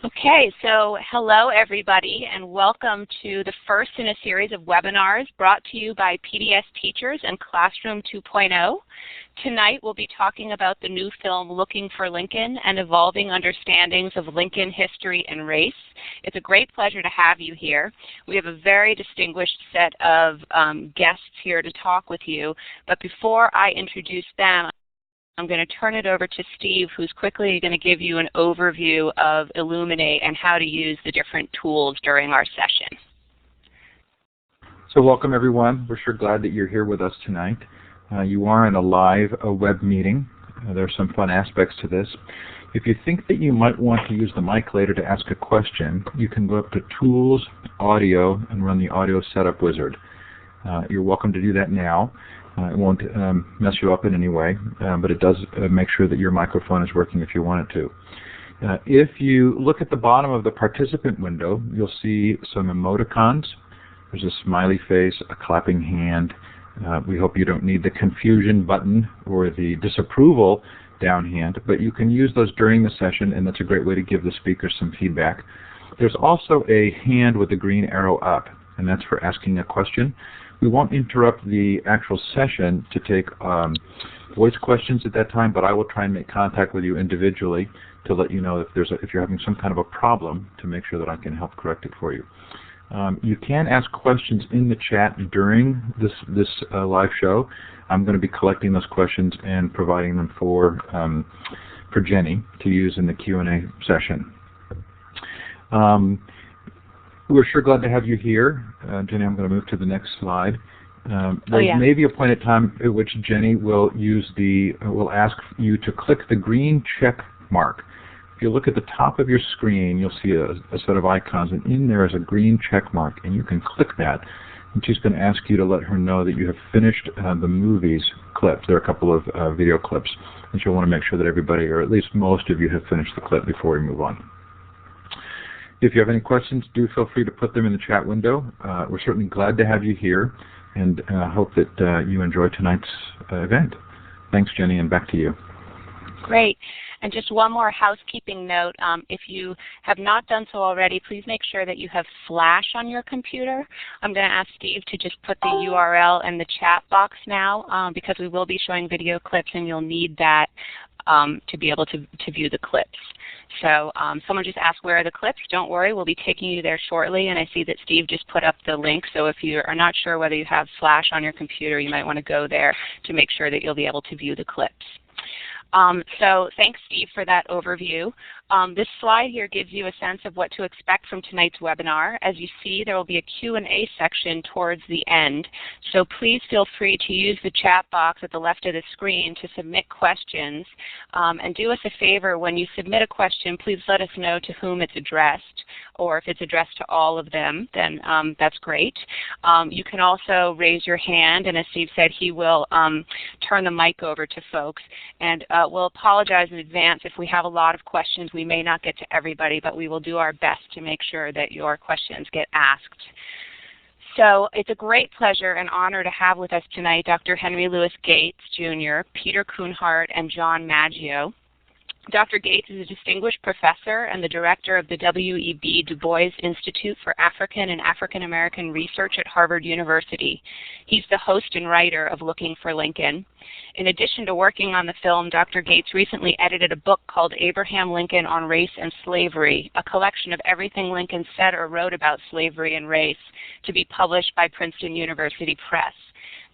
Okay, so hello everybody and welcome to the first in a series of webinars brought to you by PBS Teachers and Classroom 2.0. Tonight we'll be talking about the new film Looking for Lincoln and Evolving Understandings of Lincoln History and Race. It's a great pleasure to have you here. We have a very distinguished set of guests here to talk with you, but before I introduce them, I'm going to turn it over to Steve, who's quickly going to give you an overview of Illuminate and how to use the different tools during our session. So welcome, everyone. We're sure glad that you're here with us tonight. You are in a live web meeting. There are some fun aspects to this. If you think that you might want to use the mic later to ask a question, you can go up to Tools, Audio, and run the Audio Setup Wizard. You're welcome to do that now. It won't mess you up in any way, but it does make sure that your microphone is working if you want it to. If you look at the bottom of the participant window, you'll see some emoticons. There's a smiley face, a clapping hand. We hope you don't need the confusion button or the disapproval down hand, but you can use those during the session, and that's a great way to give the speaker some feedback. There's also a hand with the green arrow up, and that's for asking a question. We won't interrupt the actual session to take voice questions at that time, but I will try and make contact with you individually to let you know if you're having some kind of a problem to make sure that I can help correct it for you. You can ask questions in the chat during this live show. I'm going to be collecting those questions and providing them for Jenny to use in the Q&A session. We're sure glad to have you here. Jenny, I'm going to move to the next slide. There may be a point in time at which Jenny will ask you to click the green check mark. If you look at the top of your screen, you'll see a set of icons, and in there is a green check mark, and you can click that. And she's going to ask you to let her know that you have finished the movies clips. There are a couple of video clips, and she'll want to make sure that everybody, or at least most of you, have finished the clip before we move on. If you have any questions, do feel free to put them in the chat window. We're certainly glad to have you here, and hope that you enjoy tonight's event. Thanks, Jenny, and back to you. Great. And just one more housekeeping note. If you have not done so already, please make sure that you have Flash on your computer. I'm going to ask Steve to just put the URL in the chat box now because we will be showing video clips, and you'll need that to be able to view the clips. So someone just asked where are the clips. Don't worry, we'll be taking you there shortly, and I see that Steve just put up the link, so if you are not sure whether you have Flash on your computer, you might want to go there to make sure that you'll be able to view the clips. So thanks, Steve, for that overview. This slide here gives you a sense of what to expect from tonight's webinar. As you see, there will be a Q&A section towards the end, so please feel free to use the chat box at the left of the screen to submit questions. And do us a favor, when you submit a question, please let us know to whom it's addressed, or if it's addressed to all of them, then that's great. You can also raise your hand, and as Steve said, he will turn the mic over to folks. And we'll apologize in advance if we have a lot of questions. We may not get to everybody, but we will do our best to make sure that your questions get asked. So it's a great pleasure and honor to have with us tonight Dr. Henry Louis Gates, Jr., Peter Kuhnhart, and John Maggio. Dr. Gates is a distinguished professor and the director of the W.E.B. Du Bois Institute for African and African American Research at Harvard University. He's the host and writer of Looking for Lincoln. In addition to working on the film, Dr. Gates recently edited a book called Abraham Lincoln on Race and Slavery, a collection of everything Lincoln said or wrote about slavery and race, to be published by Princeton University Press.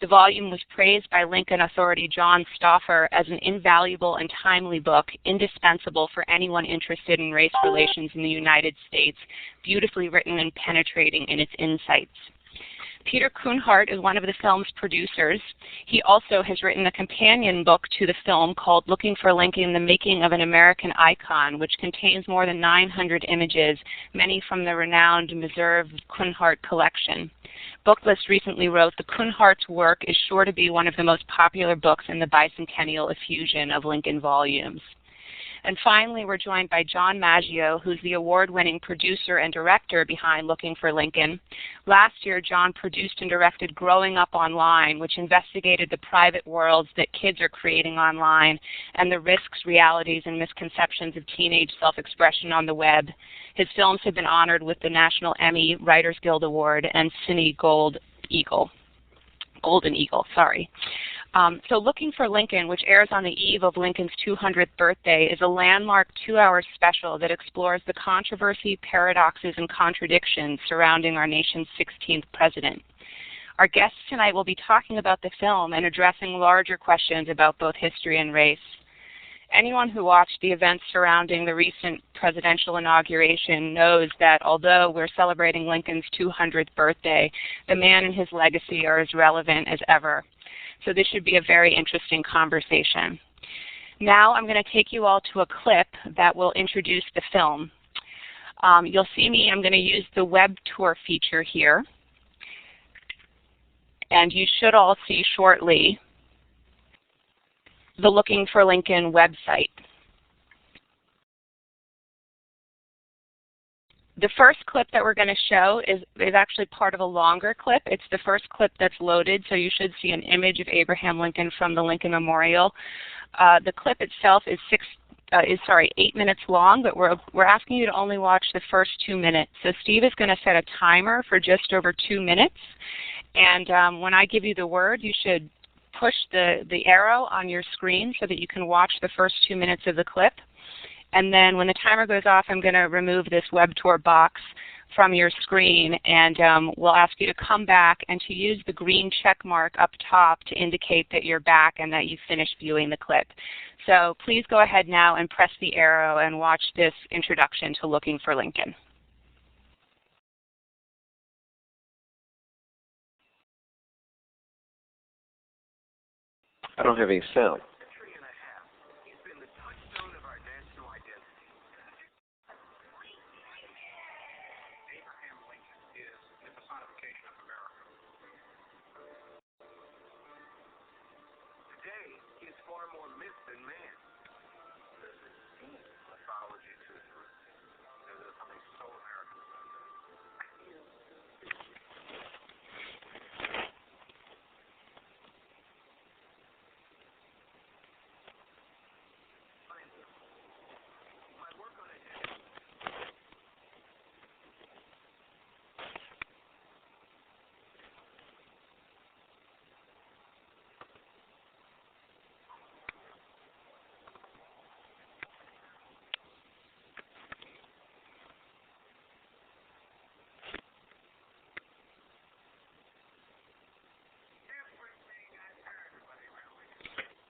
The volume was praised by Lincoln authority John Stauffer as an invaluable and timely book, indispensable for anyone interested in race relations in the United States, beautifully written and penetrating in its insights. Peter Kuhnhart is one of the film's producers. He also has written a companion book to the film called Looking for Lincoln, The Making of an American Icon, which contains more than 900 images, many from the renowned Meserve Kuhnhart collection. Booklist recently wrote, "The Kuhnhart's work is sure to be one of the most popular books in the bicentennial effusion of Lincoln volumes." And finally, we're joined by John Maggio, who's the award-winning producer and director behind Looking for Lincoln. Last year, John produced and directed Growing Up Online, which investigated the private worlds that kids are creating online and the risks, realities, and misconceptions of teenage self-expression on the web. His films have been honored with the National Emmy Writers Guild Award and Cine Golden Eagle. So Looking for Lincoln, which airs on the eve of Lincoln's 200th birthday, is a landmark 2-hour special that explores the controversy, paradoxes, and contradictions surrounding our nation's 16th president. Our guests tonight will be talking about the film and addressing larger questions about both history and race. Anyone who watched the events surrounding the recent presidential inauguration knows that although we're celebrating Lincoln's 200th birthday, the man and his legacy are as relevant as ever. So this should be a very interesting conversation. Now I'm going to take you all to a clip that will introduce the film. You'll see me, I'm going to use the web tour feature here. And you should all see shortly the Looking for Lincoln website. The first clip that we're going to show is actually part of a longer clip. It's the first clip that's loaded, so you should see an image of Abraham Lincoln from the Lincoln Memorial. The clip itself is 8 minutes long, but we're asking you to only watch the first 2 minutes. So Steve is going to set a timer for just over 2 minutes, and when I give you the word, you should push the arrow on your screen so that you can watch the first 2 minutes of the clip. And then when the timer goes off, I'm going to remove this web tour box from your screen, and we'll ask you to come back and to use the green check mark up top to indicate that you're back and that you've finished viewing the clip. So please go ahead now and press the arrow and watch this introduction to Looking for Lincoln. I don't have any sound.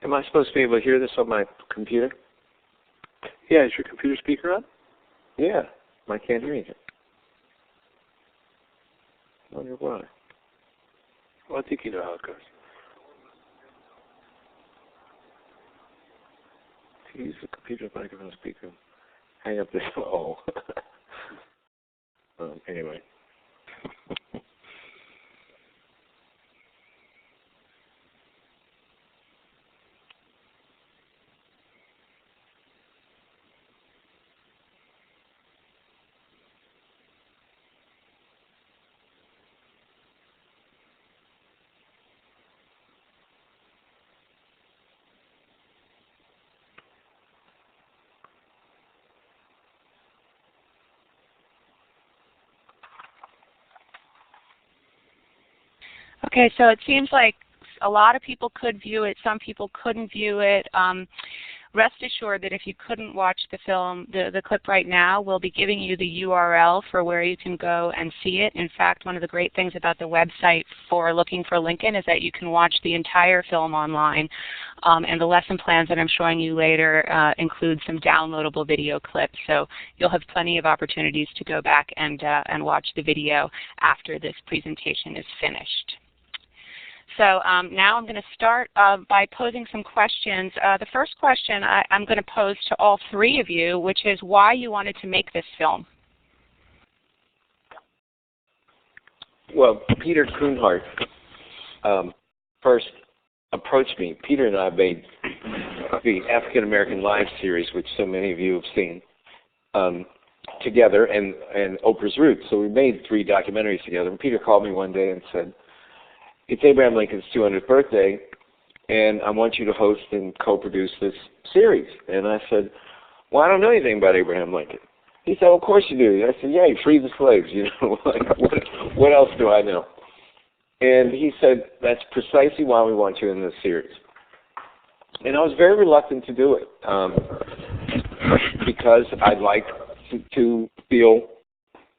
Am I supposed to be able to hear this on my computer? Yeah, is your computer speaker on? Yeah, I can't hear anything. I wonder why. Well, I think you know how it goes. To use the computer microphone speaker. Hang up this. Oh. Anyway. Okay, so it seems like a lot of people could view it, some people couldn't view it. Rest assured that if you couldn't watch the film, the clip right now, we'll be giving you the URL for where you can go and see it. In fact, one of the great things about the website for Looking for Lincoln is that you can watch the entire film online. And the lesson plans that I'm showing you later include some downloadable video clips. So you'll have plenty of opportunities to go back and watch the video after this presentation is finished. So now I'm going to start by posing some questions. The first question I'm going to pose to all three of you, which is why you wanted to make this film. Well, Peter Kuhnhart first approached me. Peter and I made the African American Lives series, which so many of you have seen, together, and Oprah's Roots. So we made 3 documentaries together. And Peter called me one day and said, "It's Abraham Lincoln's 200th birthday, and I want you to host and co-produce this series." And I said, "Well, I don't know anything about Abraham Lincoln." He said, "Of course you do." I said, "Yeah, he freed the slaves. You know, like, what else do I know?" And he said, "That's precisely why we want you in this series." And I was very reluctant to do it because I'd like to feel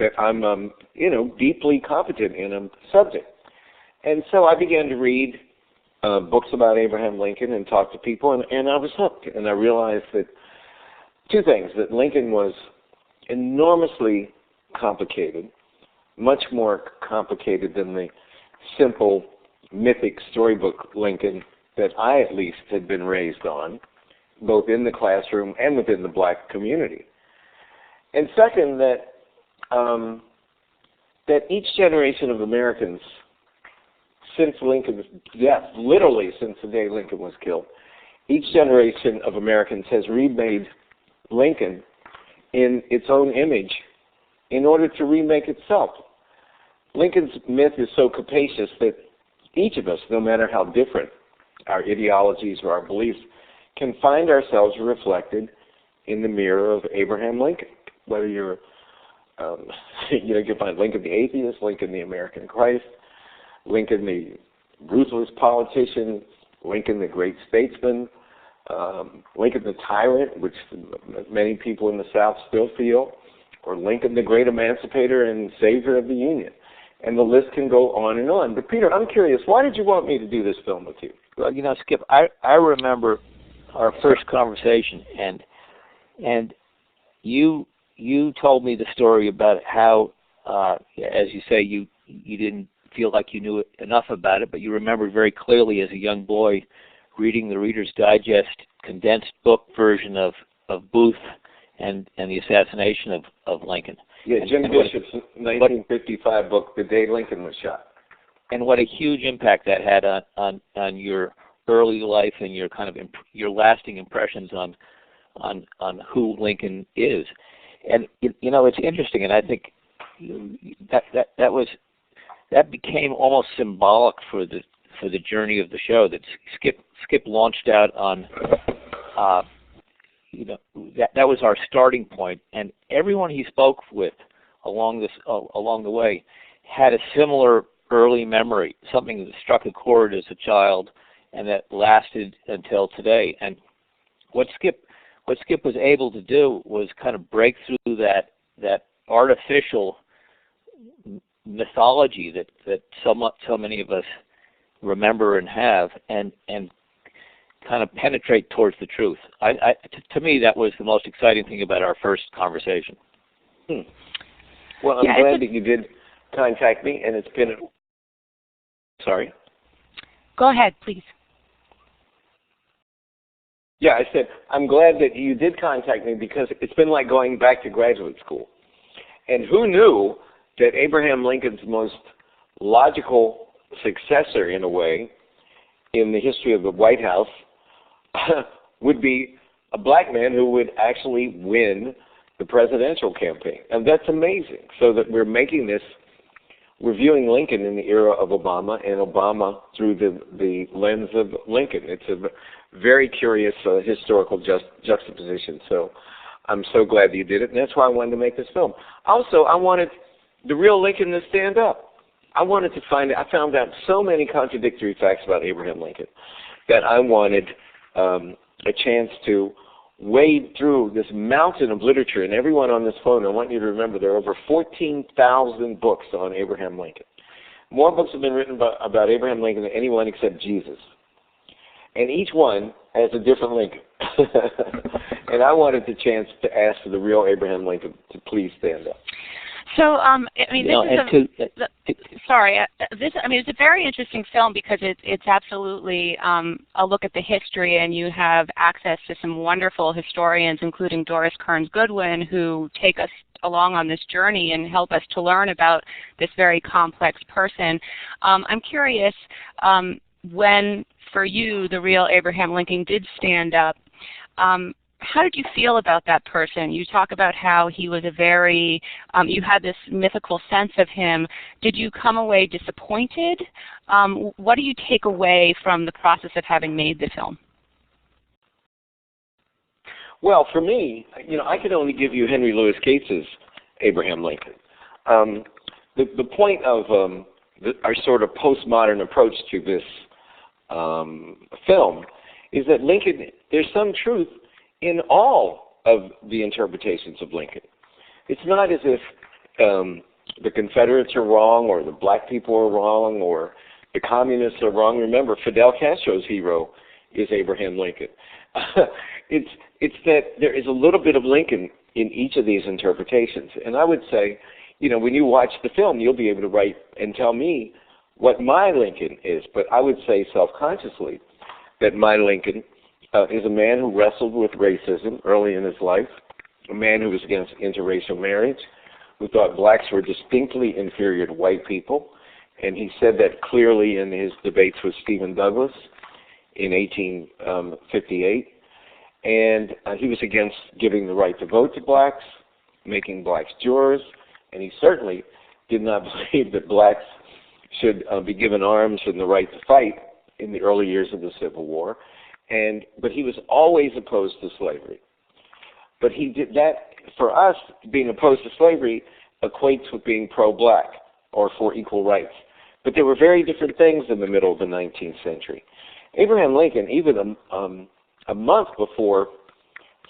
that I'm, deeply competent in a subject. And so I began to read books about Abraham Lincoln and talk to people, and I was hooked. And I realized that 2 things: that Lincoln was enormously complicated, much more complicated than the simple mythic storybook Lincoln that I at least had been raised on, both in the classroom and within the black community. And second, that each generation of Americans, since Lincoln's death, literally since the day Lincoln was killed, each generation of Americans has remade Lincoln in its own image in order to remake itself. Lincoln's myth is so capacious that each of us, no matter how different our ideologies or our beliefs, can find ourselves reflected in the mirror of Abraham Lincoln. Whether you're, you can find Lincoln the atheist, Lincoln the American Christ, Lincoln the ruthless politician, Lincoln the great statesman, Lincoln the tyrant, which many people in the South still feel, or Lincoln the great emancipator and savior of the Union. And the list can go on and on. But Peter, I'm curious, why did you want me to do this film with you? Well, Skip, I remember our first conversation, and you told me the story about how, as you say, you didn't feel like you knew enough about it, but you remembered very clearly as a young boy reading the Reader's Digest condensed book version of Booth and the assassination of Lincoln. Yeah, Jim Bishop's 1955 book, The Day Lincoln Was Shot. And what a huge impact that had on your early life and your kind of your lasting impressions on who Lincoln is. And it's interesting, and I think that became almost symbolic for the journey of the show. That Skip launched out on. That was our starting point, and everyone he spoke with along the way had a similar early memory, something that struck a chord as a child, and that lasted until today. And what Skip was able to do was kind of break through that artificial mythology that so many of us remember and have, and kind of penetrate towards the truth. To me, that was the most exciting thing about our first conversation. Well, I'm glad that you did contact me, and it's been... Sorry? Go ahead, please. Yeah, I said, I'm glad that you did contact me because it's been like going back to graduate school. And who knew that Abraham Lincoln's most logical successor, in a way, in the history of the White House would be a black man who would actually win the presidential campaign. And that's amazing. So that we're viewing Lincoln in the era of Obama, and Obama through the lens of Lincoln. It's a very curious historical juxtaposition. So I'm so glad that you did it, and that's why I wanted to make this film. Also, I wanted the real Lincoln to stand up. I wanted to I found out so many contradictory facts about Abraham Lincoln that I wanted a chance to wade through this mountain of literature. And everyone on this phone, I want you to remember there are over 14,000 books on Abraham Lincoln. More books have been written about Abraham Lincoln than anyone except Jesus. And each one has a different Lincoln. And I wanted the chance to ask the real Abraham Lincoln to please stand up. So, it's a very interesting film because it's absolutely a look at the history, and you have access to some wonderful historians, including Doris Kearns Goodwin, who take us along on this journey and help us to learn about this very complex person. I'm curious, when, for you, the real Abraham Lincoln did stand up, how did you feel about that person? You talk about how he was a very, you had this mythical sense of him. Did you come away disappointed? What do you take away from the process of having made the film? Well, for me, I could only give you Henry Louis Gates's Abraham Lincoln. The point of our sort of postmodern approach to this film is that Lincoln, there's some truth in all of the interpretations of Lincoln. It's not as if the Confederates are wrong or the black people are wrong or the communists are wrong. Remember, Fidel Castro's hero is Abraham Lincoln. It's that there is a little bit of Lincoln in each of these interpretations. And I would say, when you watch the film, you'll be able to write and tell me what my Lincoln is. But I would say self-consciously that my Lincoln is a man who wrestled with racism early in his life, a man who was against interracial marriage, who thought blacks were distinctly inferior to white people, and he said that clearly in his debates with Stephen Douglas in 1858. And he was against giving the right to vote to blacks, making blacks jurors, and he certainly did not believe that blacks should be given arms and the right to fight in the early years of the Civil War. But he was always opposed to slavery. But he did that, for us, being opposed to slavery equates with being pro-black or for equal rights. But there were very different things in the middle of the 19th century. Abraham Lincoln, even a month before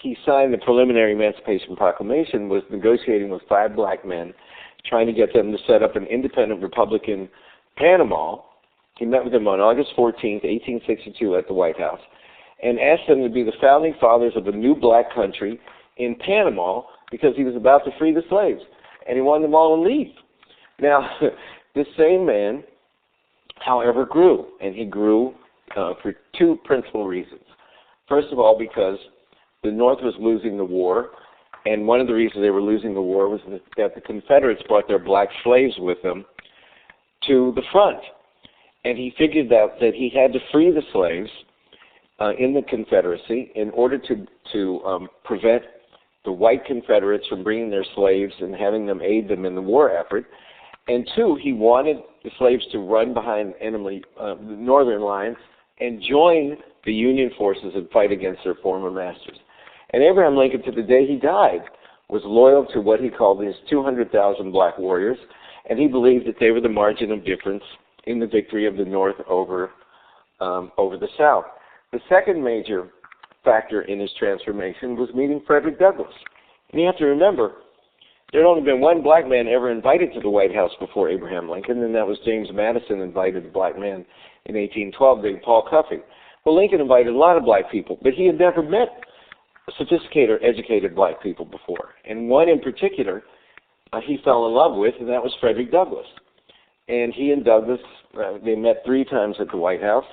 he signed the preliminary Emancipation Proclamation, was negotiating with 5 black men, trying to get them to set up an independent republic in Panama. He met with them on August 14th, 1862 at the White House, and asked them to be the founding fathers of a new black country in Panama because he was about to free the slaves, and he wanted them all to leave. Now, this same man, however, grew, and he grew for 2 principal reasons. First of all, because the North was losing the war, and one of the reasons they were losing the war was that the Confederates brought their black slaves with them to the front. And he figured out that he had to free the slaves in the Confederacy in order to prevent the white Confederates from bringing their slaves and having them aid them in the war effort. And 2, he wanted the slaves to run behind enemy the northern lines and join the Union forces and fight against their former masters. And Abraham Lincoln, to the day he died, was loyal to what he called his 200,000 black warriors, and he believed that they were the margin of difference in the victory of the North over the South. The second major factor in his transformation was meeting Frederick Douglass. And you have to remember, there had only been one black man ever invited to the White House before Abraham Lincoln, and that was James Madison invited a black man in 1812 named Paul Cuffey. Well, Lincoln invited a lot of black people, but he had never met sophisticated or educated black people before. And one in particular he fell in love with, and that was Frederick Douglass. And he and Douglass, they met 3 times at the White House,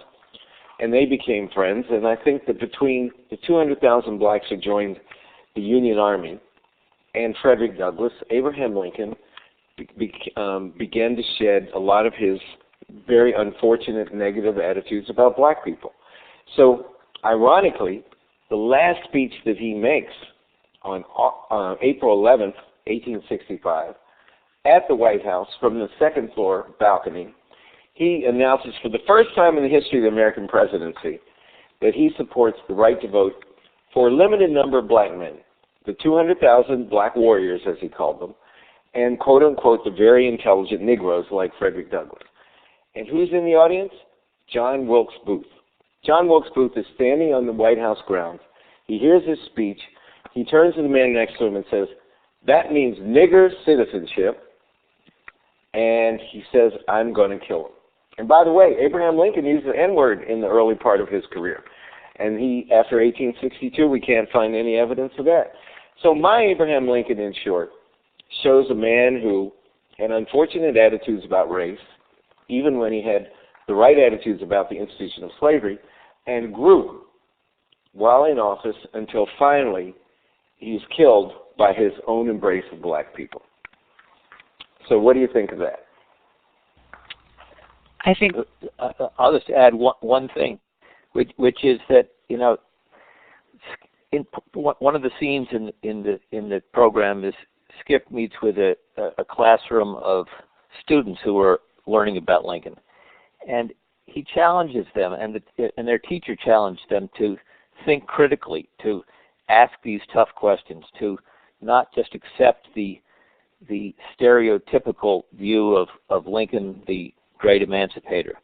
and they became friends. And I think that between the 200,000 blacks who joined the Union Army and Frederick Douglass, Abraham Lincoln began to shed a lot of his very unfortunate negative attitudes about black people. So, ironically, the last speech that he makes on April 11th, 1865, at the White House from the second floor balcony, he announces for the first time in the history of the American presidency that he supports the right to vote for a limited number of black men, the 200,000 black warriors, as he called them, and quote-unquote the very intelligent Negroes like Frederick Douglass. And who's in the audience? John Wilkes Booth. John Wilkes Booth is standing on the White House grounds. He hears his speech. He turns to the man next to him and says, "That means nigger citizenship." And he says, "I'm going to kill him." And by the way, Abraham Lincoln used the N-word in the early part of his career. And he, after 1862, we can't find any evidence of that. So my Abraham Lincoln, in short, shows a man who had unfortunate attitudes about race, even when he had the right attitudes about the institution of slavery, and grew while in office until finally he's killed by his own embrace of black people. So what do you think of that? I think I'll just add one thing, which is that, you know, one of the scenes in the program is Skip meets with a classroom of students who are learning about Lincoln, and he challenges them, and their teacher challenged them to think critically, to ask these tough questions, to not just accept the stereotypical view of Lincoln, the great emancipator.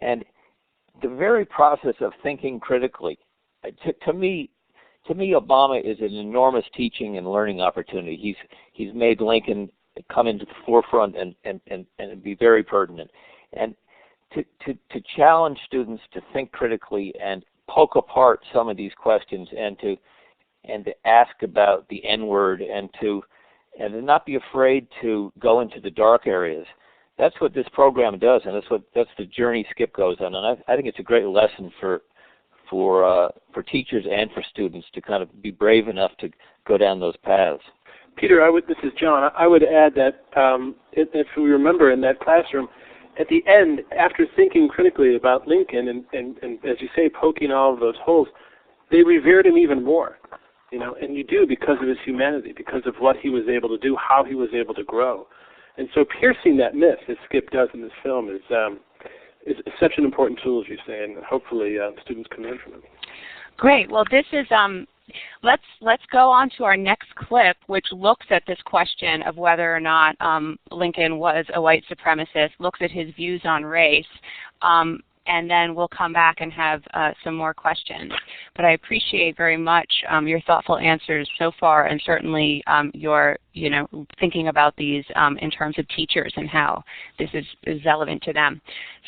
And the very process of thinking critically, to me, Obama is an enormous teaching and learning opportunity. He's made Lincoln come into the forefront and be very pertinent. And to challenge students to think critically and poke apart some of these questions, and to ask about the N-word, and to not be afraid to go into the dark areas. That's what this program does, and that's the journey Skip goes on. And I think it's a great lesson for teachers and for students to kind of be brave enough to go down those paths. Peter, this is John. I would add that if we remember in that classroom, at the end, after thinking critically about Lincoln and as you say, poking all of those holes, they revered him even more. You know, and you do, because of his humanity, because of what he was able to do, how he was able to grow. And so piercing that myth, as Skip does in this film, is such an important tool, as you say, and hopefully students can learn from it. Great. Well, this is let's go on to our next clip, which looks at this question of whether or not Lincoln was a white supremacist, looks at his views on race, and then we'll come back and have some more questions. But I appreciate very much your thoughtful answers so far, and certainly your thinking about these in terms of teachers and how this is relevant to them.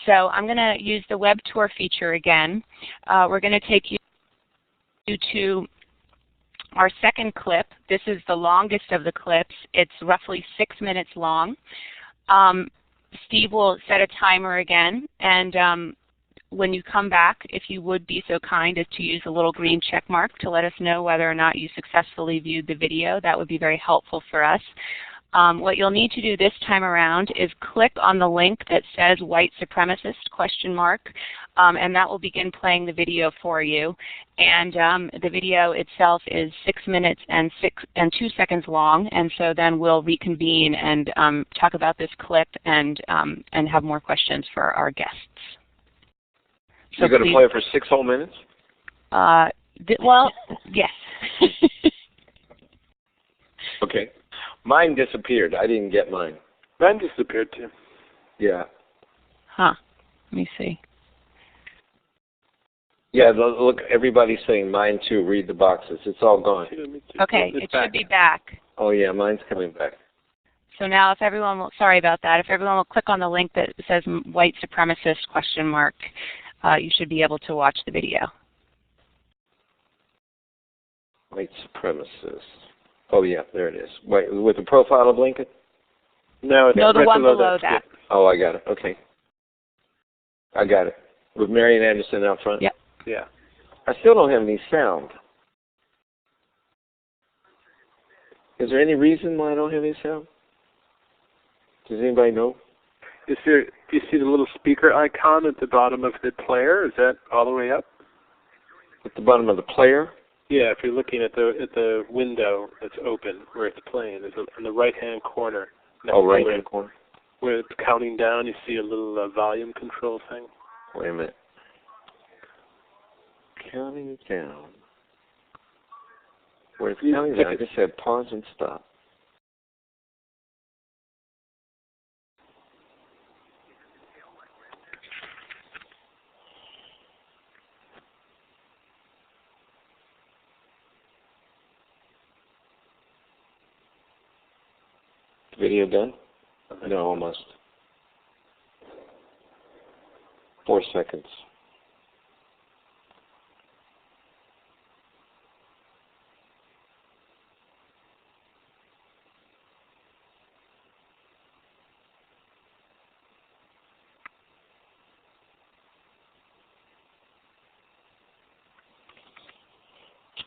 So I'm going to use the web tour feature again. We're going to take you to our second clip. This is the longest of the clips. It's roughly 6 minutes long. Steve will set a timer again, and when you come back, if you would be so kind as to use the little green check mark to let us know whether or not you successfully viewed the video, that would be very helpful for us. What you'll need to do this time around is click on the link that says white supremacist ? And that will begin playing the video for you. And the video itself is 6 minutes and 2 seconds long, and so then we'll reconvene and talk about this clip and have more questions for our guests. So you're going to play it for 6 whole minutes? Well, yes. Okay. Mine disappeared. I didn't get mine. Mine disappeared too. Yeah. Huh. Let me see. Yeah, look, everybody's saying mine too. Read the boxes. It's all gone. Okay, it should be back. Oh yeah, mine's coming back. So now if everyone will, sorry about that, if everyone will click on the link that says white supremacist ? You should be able to watch the video. White supremacist. Oh yeah, there it is. Wait, with the profile of Lincoln? No, the right one below that. Oh, I got it. Okay. I got it. With Marian Anderson out front? Yep. Yeah. I still don't have any sound. Is there any reason why I don't have any sound? Does anybody know? Do you see the little speaker icon at the bottom of the player? Is that all the way up? At the bottom of the player? Yeah, if you're looking at the window that's open where it's playing, there's in the right-hand corner. Oh, right-hand corner. Where it's counting down, you see a little volume control thing. Wait a minute. Counting down. Where it's counting down, I just said pause and stop. Video done? No, almost. 4 seconds.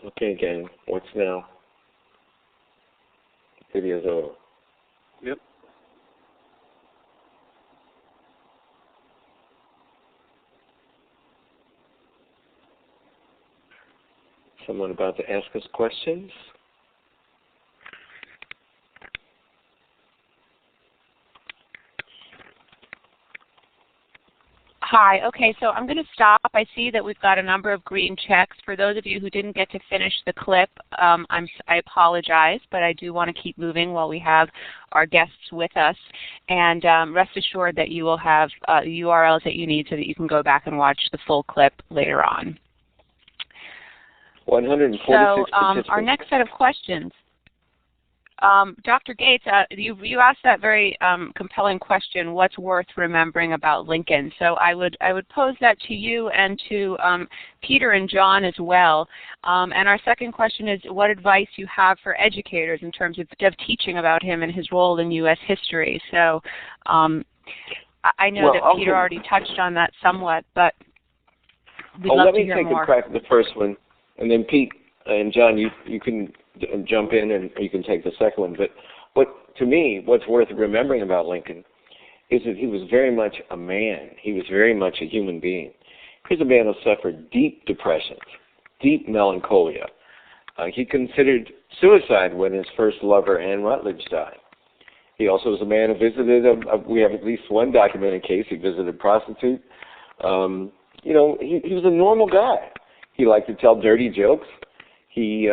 Okay, gang, what's now? Video's over. Yep. someone about to ask us questions? Hi. Okay, so I'm going to stop. I see that we've got a number of green checks. For those of you who didn't get to finish the clip, I apologize, but I do want to keep moving while we have our guests with us. And rest assured that you will have URLs that you need so that you can go back and watch the full clip later on. 146 So participants. our next set of questions. Dr. Gates, you asked that very compelling question, what's worth remembering about Lincoln? So I would pose that to you and to Peter and John as well. And our second question is what advice you have for educators in terms of teaching about him and his role in U.S. history. So I know that Peter already touched on that somewhat, but we'd love to hear more. Let me take a crack at the first one, and then Pete and John, you can jump in and you can take the second one. But to me, what's worth remembering about Lincoln is that he was very much a man. He was very much a human being. He's a man who suffered deep depressions, deep melancholia. He considered suicide when his first lover, Anne Rutledge, died. He also was a man who visited, we have at least one documented case, he visited a prostitute. He was a normal guy. He liked to tell dirty jokes. He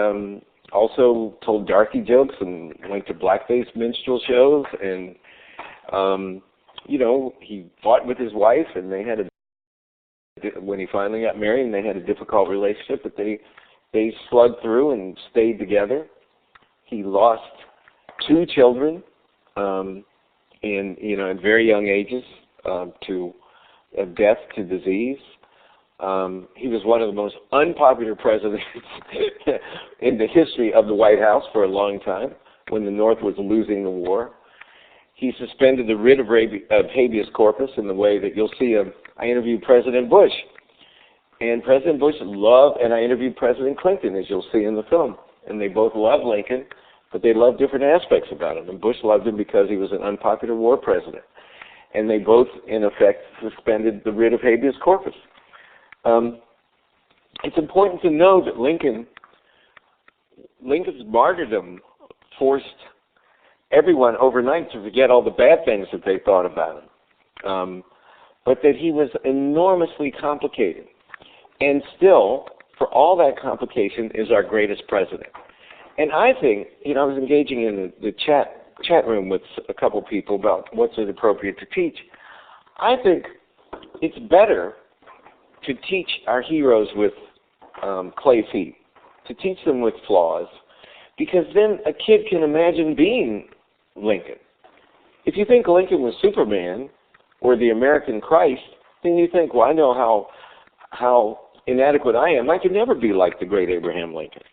also told darky jokes and went to blackface minstrel shows, and he fought with his wife, and they had when he finally got married, and they had a difficult relationship, but they slugged through and stayed together. He lost 2 children, at very young ages, to death to disease. He was one of the most unpopular presidents in the history of the White House for a long time when the North was losing the war. He suspended the writ of habeas corpus in the way that you'll see. I interviewed President Bush, and President Bush loved, and I interviewed President Clinton, as you'll see in the film. And they both loved Lincoln, but they loved different aspects about him. And Bush loved him because he was an unpopular war president. And they both, in effect, suspended the writ of habeas corpus. It's important to know that Lincoln's martyrdom forced everyone overnight to forget all the bad things that they thought about him, but that he was enormously complicated. And still, for all that complication, is our greatest president. And I think, I was engaging in the chat room with a couple people about what's it appropriate to teach. I think it's better to teach our heroes with clay feet, to teach them with flaws, because then a kid can imagine being Lincoln. If you think Lincoln was Superman or the American Christ, then you think, well, I know how inadequate I am. I could never be like the great Abraham Lincoln.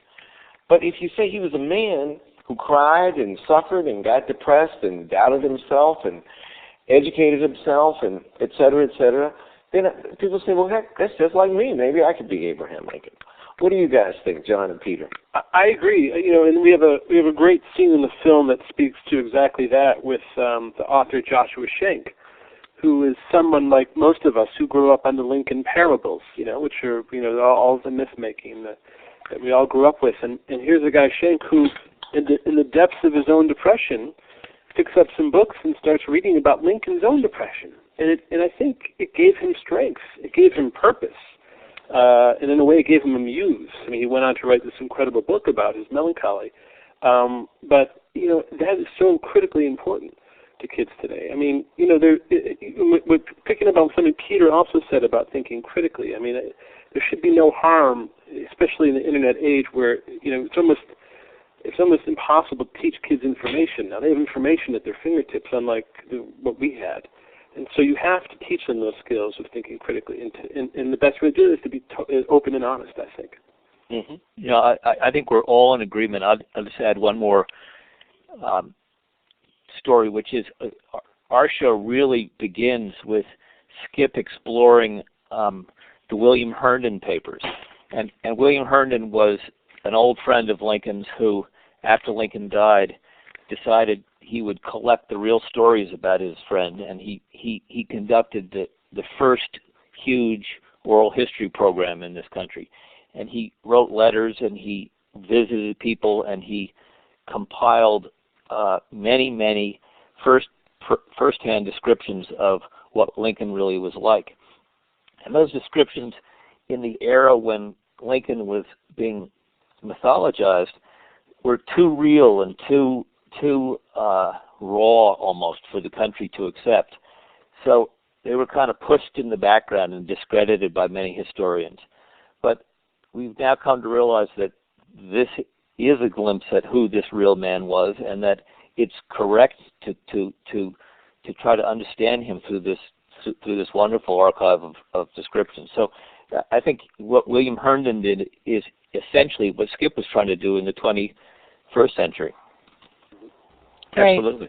But if you say he was a man who cried and suffered and got depressed and doubted himself and educated himself and et cetera, then people say, well, heck, that's just like me. Maybe I could be Abraham Lincoln. What do you guys think, John and Peter? I agree. And we have a great scene in the film that speaks to exactly that with the author Joshua Schenck, who is someone like most of us who grew up on the Lincoln parables, which are all the myth making that we all grew up with. And here's a guy Schenck who, in the depths of his own depression, picks up some books and starts reading about Lincoln's own depression. And I think it gave him strength. It gave him purpose. And in a way, it gave him a muse. I mean, he went on to write this incredible book about his melancholy. But that is so critically important to kids today. I mean, we're picking up on something Peter also said about thinking critically. I mean, there should be no harm, especially in the internet age where, it's almost impossible to teach kids information. Now, they have information at their fingertips, unlike what we had. And so you have to teach them those skills of thinking critically. And the best way to do it is to be open and honest, I think. Mm-hmm. I think we're all in agreement. I'll just add one more story, which is our show really begins with Skip exploring the William Herndon papers. And William Herndon was an old friend of Lincoln's who, after Lincoln died, decided he would collect the real stories about his friend, and he conducted the first huge oral history program in this country. and he wrote letters, and he visited people, and he compiled many first-hand descriptions of what Lincoln really was like. And those descriptions, in the era when Lincoln was being mythologized, were too real and too raw almost for the country to accept. So they were kind of pushed in the background and discredited by many historians. But we've now come to realize that this is a glimpse at who this real man was, and that it's correct to try to understand him through this wonderful archive of descriptions. So I think what William Herndon did is essentially what Skip was trying to do in the 21st century. Great. Absolutely.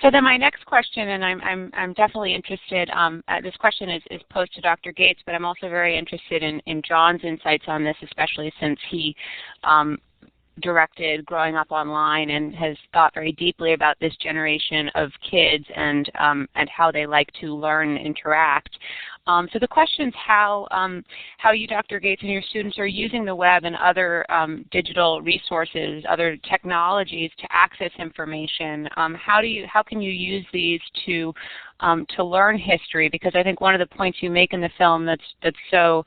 So then my next question, and I'm definitely interested, this question is posed to Dr. Gates, but I'm also very interested in John's insights on this, especially since he directed Growing Up Online and has thought very deeply about this generation of kids and how they like to learn and interact. So the question is how you, Dr. Gates, and your students are using the web and other digital resources, other technologies to access information. How can you use these to learn history? Because I think one of the points you make in the film that's so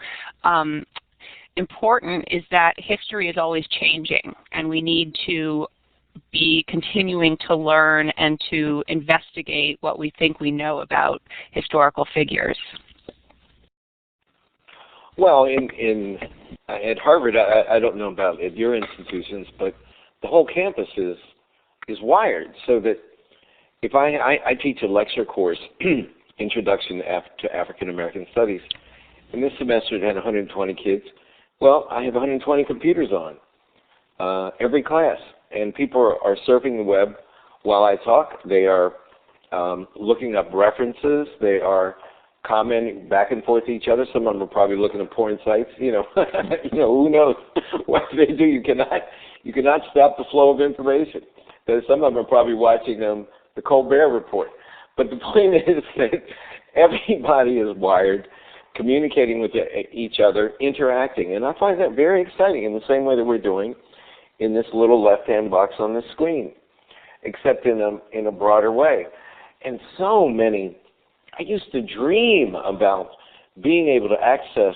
important is that history is always changing, and we need to be continuing to learn and to investigate what we think we know about historical figures. Well, at Harvard, I don't know about at your institutions, but the whole campus is wired so that if I teach a lecture course, Introduction to African American Studies, and this semester it had 120 kids. Well, I have 120 computers on every class, and people are surfing the web while I talk. They are looking up references. They are commenting back and forth to each other. Some of them are probably looking at porn sites. Who knows what they do? You cannot stop the flow of information. Some of them are probably watching the Colbert Report. But the point is that everybody is wired, communicating with each other, interacting. And I find that very exciting in the same way that we're doing in this little left-hand box on the screen, except in a broader way. And so many, I used to dream about being able to access,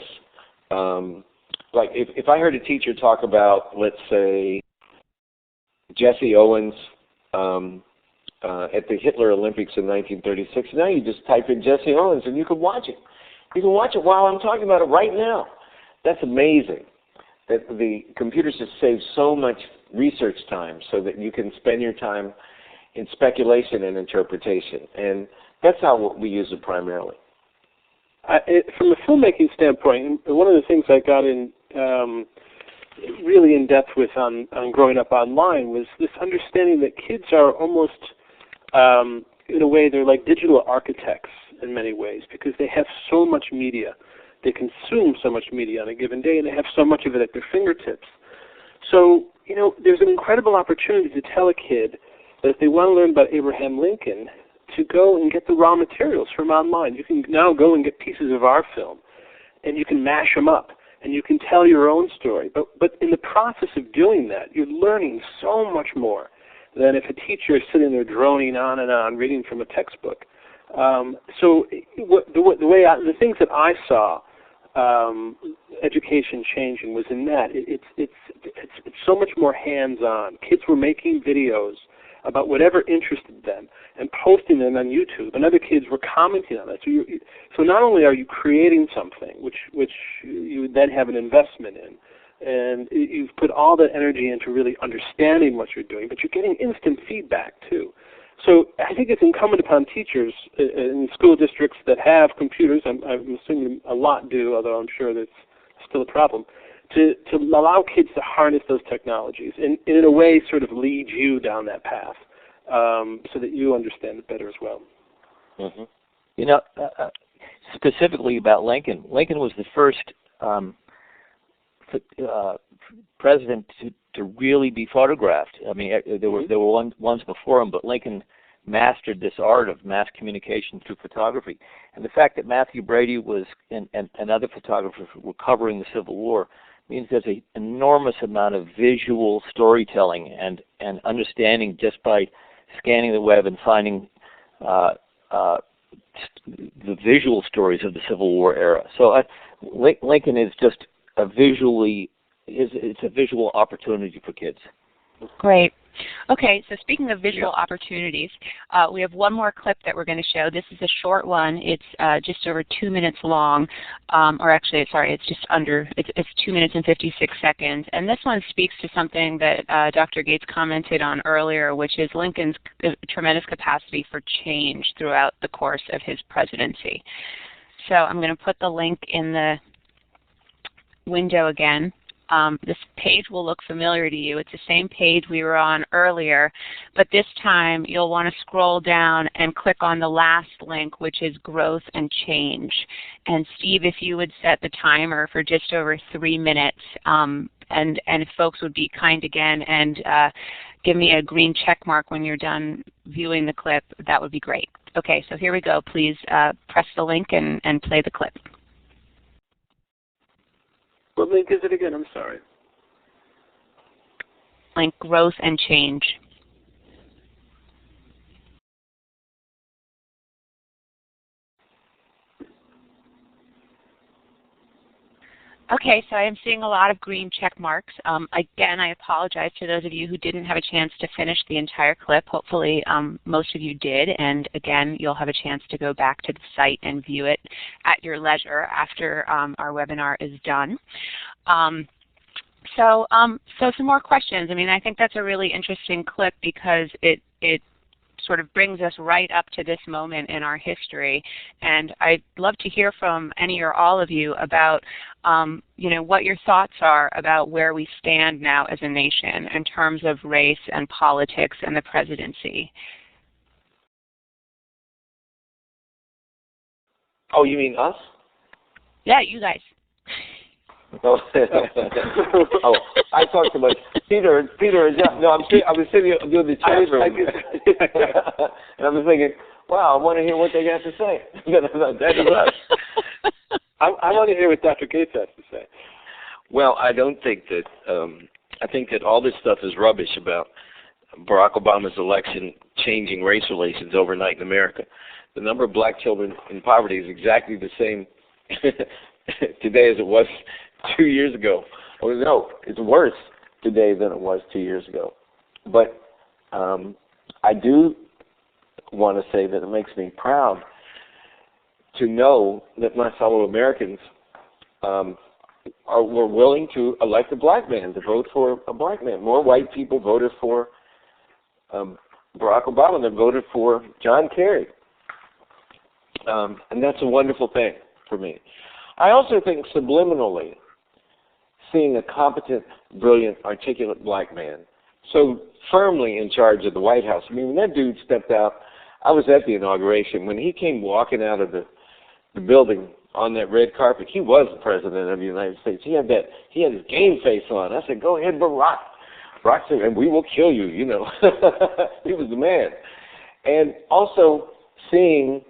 like if I heard a teacher talk about, let's say, Jesse Owens at the Hitler Olympics in 1936, now you just type in Jesse Owens and you can watch it. You can watch it while I'm talking about it right now. That's amazing that the computers just save so much research time so that you can spend your time in speculation and interpretation. And that's how we use it primarily. From a filmmaking standpoint, one of the things I got in really in depth with on Growing Up Online was this understanding that kids are almost, in a way, they're like digital architects in many ways, because they have so much media. They consume so much media on a given day, and they have so much of it at their fingertips. So, there's an incredible opportunity to tell a kid that if they want to learn about Abraham Lincoln, to go and get the raw materials from online. You can now go and get pieces of our film, and you can mash them up, and you can tell your own story. But in the process of doing that, you're learning so much more than if a teacher is sitting there droning on and on, reading from a textbook. So the things that I saw education changing was in that it's so much more hands-on. Kids were making videos about whatever interested them and posting them on YouTube, and other kids were commenting on it. So not only are you creating something which you then have an investment in, and you've put all that energy into really understanding what you're doing, but you're getting instant feedback too. So I think it's incumbent upon teachers in school districts that have computers, I'm assuming a lot do, although I'm sure that's still a problem, to allow kids to harness those technologies and in a way sort of lead you down that path so that you understand it better as well. Mm-hmm. Specifically about Lincoln, Lincoln was the first president to really be photographed. I mean, there were ones before him, but Lincoln mastered this art of mass communication through photography. And the fact that Matthew Brady was and other photographers were covering the Civil War means there's an enormous amount of visual storytelling and understanding just by scanning the web and finding the visual stories of the Civil War era. So Lincoln is just it's a visual opportunity for kids. Great. Okay, so speaking of visual opportunities, we have one more clip that we're going to show. This is a short one. It's just over 2 minutes long, or actually, sorry, it's just under, it's 2 minutes and 56 seconds. And this one speaks to something that Dr. Gates commented on earlier, which is Lincoln's tremendous capacity for change throughout the course of his presidency. So I'm going to put the link in the window again. This page will look familiar to you. It's the same page we were on earlier, but this time you'll want to scroll down and click on the last link, which is growth and change. And Steve, if you would set the timer for just over 3 minutes, and if folks would be kind again and give me a green check mark when you're done viewing the clip, that would be great. Okay, so here we go. Please press the link and play the clip. What link is it again? I'm sorry. Link growth and change. Okay, so I am seeing a lot of green check marks. Again, I apologize to those of you who didn't have a chance to finish the entire clip. Hopefully most of you did, and again, you'll have a chance to go back to the site and view it at your leisure after our webinar is done. So some more questions. I mean, I think that's a really interesting clip because it sort of brings us right up to this moment in our history. And I'd love to hear from any or all of you about, what your thoughts are about where we stand now as a nation in terms of race and politics and the presidency. Oh, you mean us? Yeah, you guys. Oh, oh, I talked too much. Peter, no, I was sitting doing the change room, and I was thinking, wow, I want to hear what they got to say. That is us. I want to hear what Dr. Gates has to say. Well, I don't think that, I think that all this stuff is rubbish about Barack Obama's election changing race relations overnight in America. The number of black children in poverty is exactly the same today as it was 2 years ago. Oh no, it's worse today than it was 2 years ago. But I do want to say that it makes me proud to know that my fellow Americans were willing to elect a black man, to vote for a black man. More white people voted for Barack Obama than voted for John Kerry. And that's a wonderful thing for me. I also think subliminally, seeing a competent, brilliant, articulate black man so firmly in charge of the White House. I mean, when that dude stepped out, I was at the inauguration. When he came walking out of the building on that red carpet, he was the president of the United States. He had his game face on. I said, go ahead, Barack. Barack said, and we will kill you, you know. He was the man. And also seeing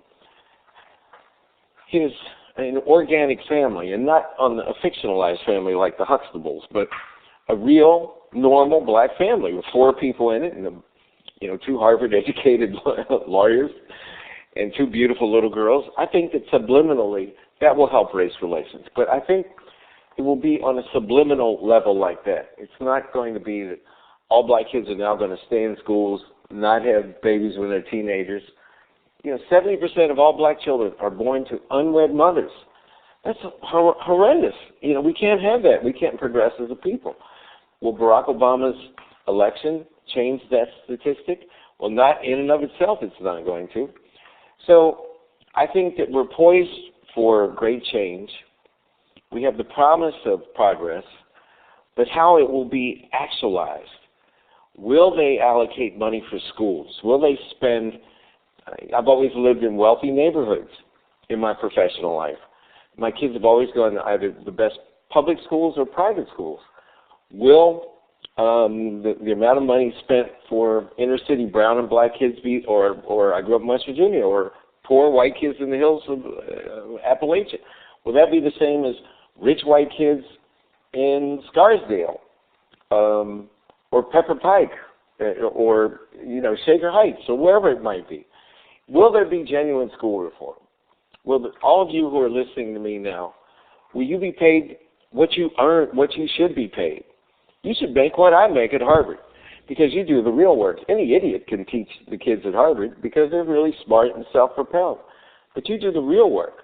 an organic family, and not on a fictionalized family like the Huxtables, but a real, normal black family with 4 people in it, and 2 Harvard-educated lawyers, and 2 beautiful little girls. I think that subliminally that will help race relations, but I think it will be on a subliminal level like that. It's not going to be that all black kids are now going to stay in schools, not have babies when they're teenagers. 70% of all black children are born to unwed mothers. That's horrendous. We can't have that. We can't progress as a people. Will Barack Obama's election change that statistic? Well, not in and of itself, it's not going to. So I think that we're poised for great change. We have the promise of progress, but how it will be actualized. Will they allocate money for schools? Will they spend... I've always lived in wealthy neighborhoods in my professional life. My kids have always gone to either the best public schools or private schools. Will the amount of money spent for inner city brown and black kids be, or I grew up in West Virginia, or poor white kids in the hills of Appalachia, will that be the same as rich white kids in Scarsdale, or Pepper Pike, or Shaker Heights, or wherever it might be? Will there be genuine school reform? Will all of you who are listening to me now, will you be paid what you earn, what you should be paid? You should make what I make at Harvard, because you do the real work. Any idiot can teach the kids at Harvard because they're really smart and self-propelled. But you do the real work.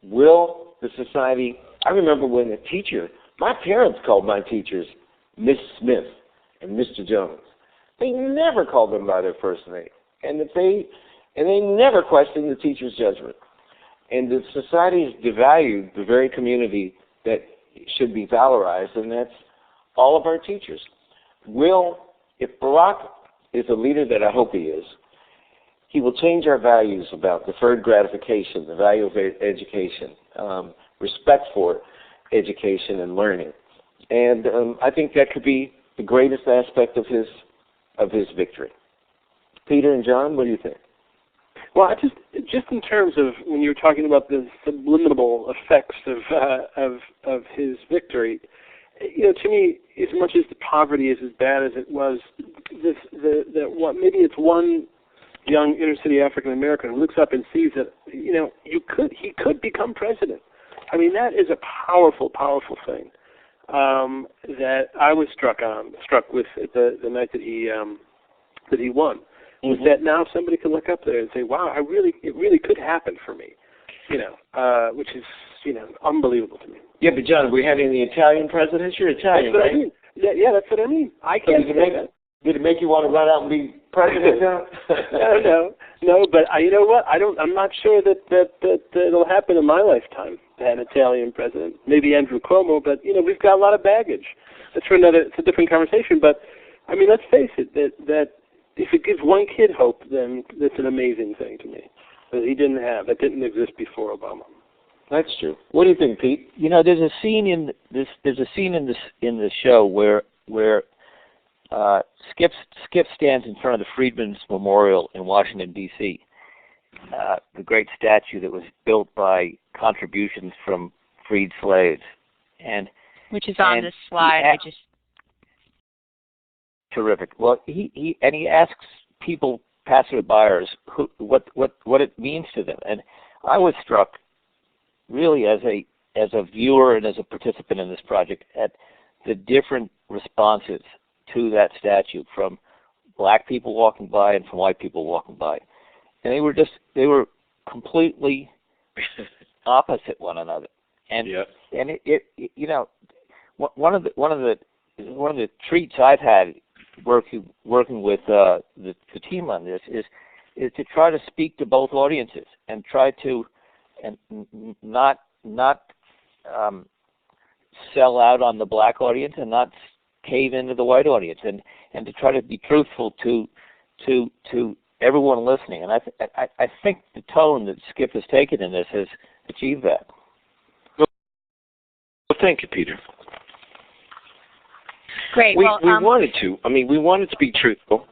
Will the society... I remember when a teacher... My parents called my teachers Miss Smith and Mr. Jones. They never called them by their first name. And they never questioned the teacher's judgment. And the society has devalued the very community that should be valorized, and that's all of our teachers. If Barack is a leader that I hope he is, he will change our values about deferred gratification, the value of education, respect for education and learning. And I think that could be the greatest aspect of his victory. Peter and John, what do you think? Well, just in terms of when you were talking about the subliminal effects of his victory, to me, as much as the poverty is as bad as it was, maybe it's one young inner city African American who looks up and sees that he could become president. I mean, that is a powerful, powerful thing that I was struck with the night that he won. Was that now somebody can look up there and say, "Wow, it really could happen for me," which is unbelievable to me. Yeah, but John, we had in the Italian presidents. You're Italian, that's what right? I mean. Yeah, that's what I mean. I can't say that. Did it make you want to run out and be president, John? No. But you know what? I'm not sure that it'll happen in my lifetime. An Italian president, maybe Andrew Cuomo, but we've got a lot of baggage. That's it's a different conversation. But I mean, let's face it, that if it gives one kid hope, then that's an amazing thing to me that that didn't exist before Obama. That's true. What do you think, Pete? There's a scene in the show where Skip stands in front of the Freedmen's Memorial in Washington, D.C., the great statue that was built by contributions from freed slaves, which is on this slide. Terrific. Well, he asks people, passerbyers, what it means to them, and I was struck, really, as a viewer and as a participant in this project, at the different responses to that statue from black people walking by and from white people walking by, and they were completely opposite one another. And one of the treats I've had working with the team on this is to try to speak to both audiences and try to not sell out on the black audience and not cave into the white audience, and to try to be truthful to everyone listening. And I think the tone that Skip has taken in this has achieved that. Well, thank you, Peter. Great. We wanted to. I mean, we wanted to be truthful.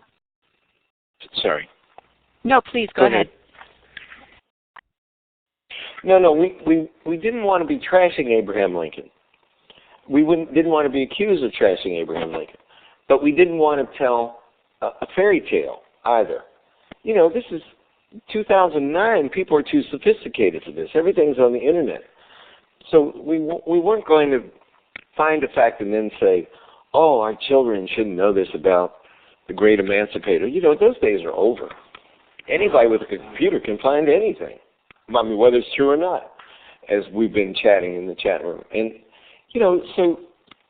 Sorry. No, please go ahead. No. We didn't want to be trashing Abraham Lincoln. We didn't want to be accused of trashing Abraham Lincoln, but we didn't want to tell a fairy tale either. This is 2009. People are too sophisticated for this. Everything's on the internet. So we weren't going to find a fact and then say, "Oh, our children shouldn't know this about the great emancipator." Those days are over. Anybody with a computer can find anything. I mean, whether it's true or not, as we've been chatting in the chat room. And, so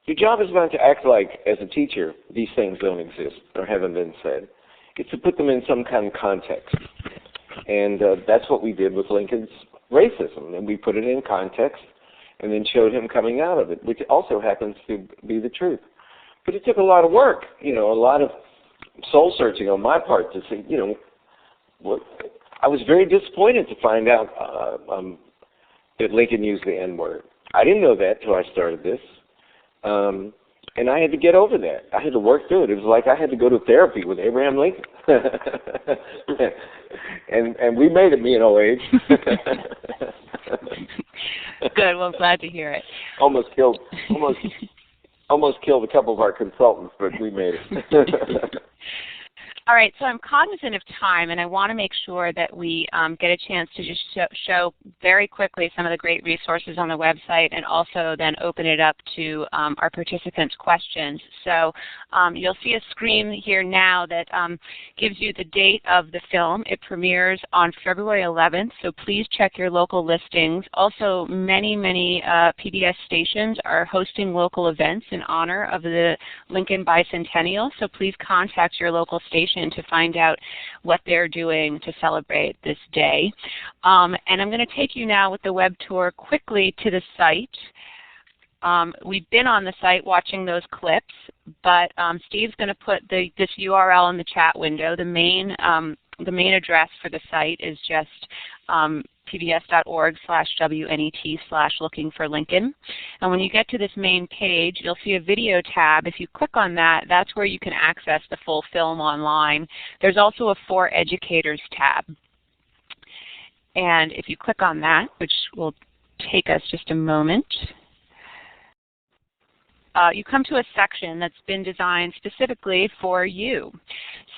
your job is not to act like, as a teacher, these things don't exist or haven't been said. It's to put them in some kind of context. And that's what we did with Lincoln's racism. And we put it in context and then showed him coming out of it, which also happens to be the truth. But it took a lot of work, a lot of soul-searching on my part to see, I was very disappointed to find out that Lincoln used the N-word. I didn't know that till I started this. And I had to get over that. I had to work through it. It was like I had to go to therapy with Abraham Lincoln. and we made it, me and OH. Good. Well, I'm glad to hear it. Almost killed almost killed a couple of our consultants, but we made it. All right, so I'm cognizant of time, and I want to make sure that we get a chance to just show very quickly some of the great resources on the website, and also then open it up to our participants' questions. So you'll see a screen here now that gives you the date of the film. It premieres on February 11th, so please check your local listings. Also, many PBS stations are hosting local events in honor of the Lincoln Bicentennial, so please contact your local station to find out what they're doing to celebrate this day. And I'm going to take you now with the web tour quickly to the site. We've been on the site watching those clips, but Steve's going to put this URL in the chat window. The main address for the site is just pbs.org/WNET/looking-for-Lincoln. And when you get to this main page, you'll see a video tab. If you click on that, that's where you can access the full film online. There's also a For Educators tab. And if you click on that, which will take us just a moment, you come to a section that's been designed specifically for you.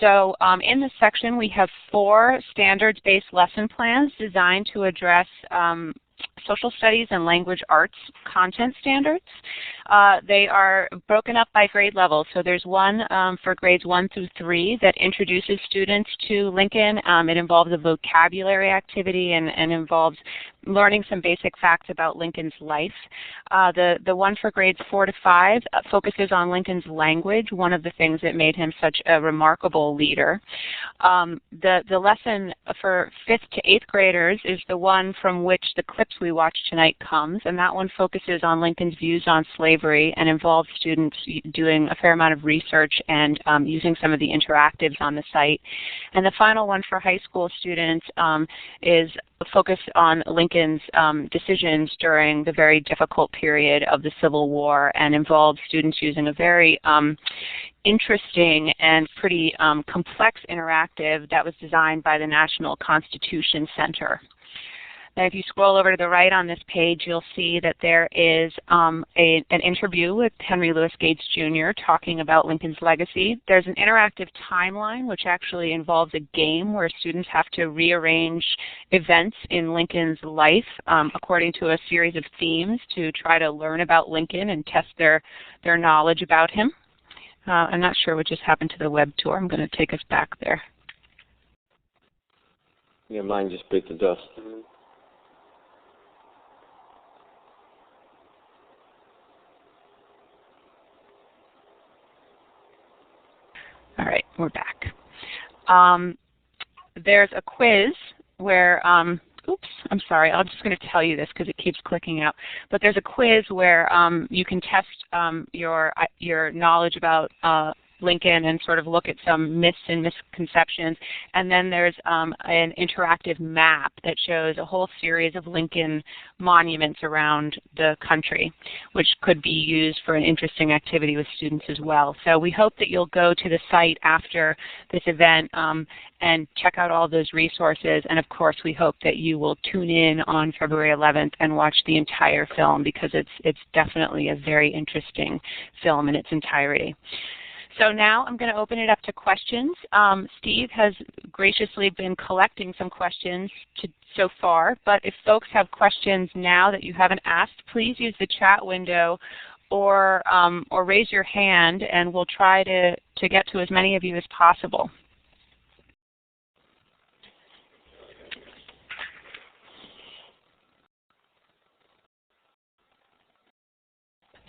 So in this section, we have 4 standards-based lesson plans designed to address social studies and language arts content standards. They are broken up by grade level. So there's one for grades 1 through 3 that introduces students to Lincoln. It involves a vocabulary activity and involves learning some basic facts about Lincoln's life. The one for grades 4 to 5 focuses on Lincoln's language, one of the things that made him such a remarkable leader. The lesson for 5th to 8th graders is the one from which the clips we watched tonight comes, and that one focuses on Lincoln's views on slavery and involves students doing a fair amount of research and using some of the interactives on the site. And the final one for high school students is focused on Lincoln's decisions during the very difficult period of the Civil War, and involves students using a very interesting and pretty complex interactive that was designed by the National Constitution Center. Now, if you scroll over to the right on this page, you'll see that there is an interview with Henry Louis Gates Jr. talking about Lincoln's legacy. There's an interactive timeline, which actually involves a game where students have to rearrange events in Lincoln's life according to a series of themes to try to learn about Lincoln and test their knowledge about him. I'm not sure what just happened to the web tour. I'm going to take us back there. Yeah, mine just bit the dust. All right, we're back. There's a quiz where, oops, I'm sorry, I'm just going to tell you this because it keeps clicking out. But there's a quiz where you can test your knowledge about Lincoln and sort of look at some myths and misconceptions. And then there's an interactive map that shows a whole series of Lincoln monuments around the country, which could be used for an interesting activity with students as well. So we hope that you'll go to the site after this event and check out all those resources. And of course, we hope that you will tune in on February 11th and watch the entire film, because it's definitely a very interesting film in its entirety. So now I'm going to open it up to questions. Steve has graciously been collecting some questions so far, but if folks have questions now that you haven't asked, please use the chat window or raise your hand, and we'll try to get to as many of you as possible.